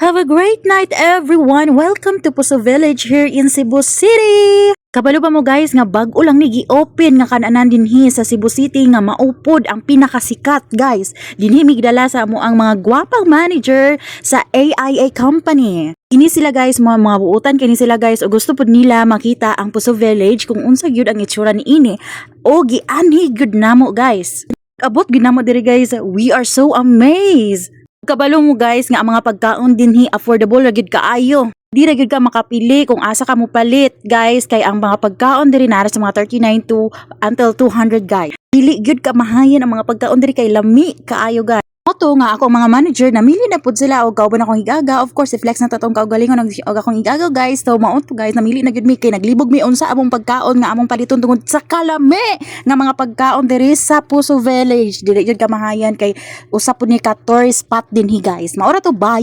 Have a great night everyone! Welcome to Puso Village here in Cebu City! Kabalo ba mo guys nga bag-o lang ni gi-open nga kananan dinhi sa Cebu City nga maupod ang pinakasikat guys. Dinhi migdala sa amo ang mga gwapang manager sa AIA company. Ini sila guys mga buutan kini sila guys o gusto pud nila makita ang Puso Village kung unsa gyud ang itsura niini o gianhi gyud namo guys. Abot gyud namo diri guys. We are so amazed. Kabalo mo guys nga ang mga pagkaon dinhi affordable ra gyud kaayo. Di ra gyud ka makapili kung asa ka mo palit guys kay ang mga pagkaon diri nara sa mga 39 to until 200 guys. Dili gyud ka mahayan ang mga pagkaon diri kay lami kaayo guys. Moto nga ako mga manager namili na pud sila og kauban akong igaga. Of course i-flex na tatong kaugalingon og akong igaga guys. So maot po guys namili na gyud mi kay naglibog mi unsa among pagkaon nga among paliton tungod sa kalami nga mga pagkaon diri sa Puso Village. Dili gyud ka mahayan kay usa pud ni ka tourist spot dinhi guys. Maura to bye.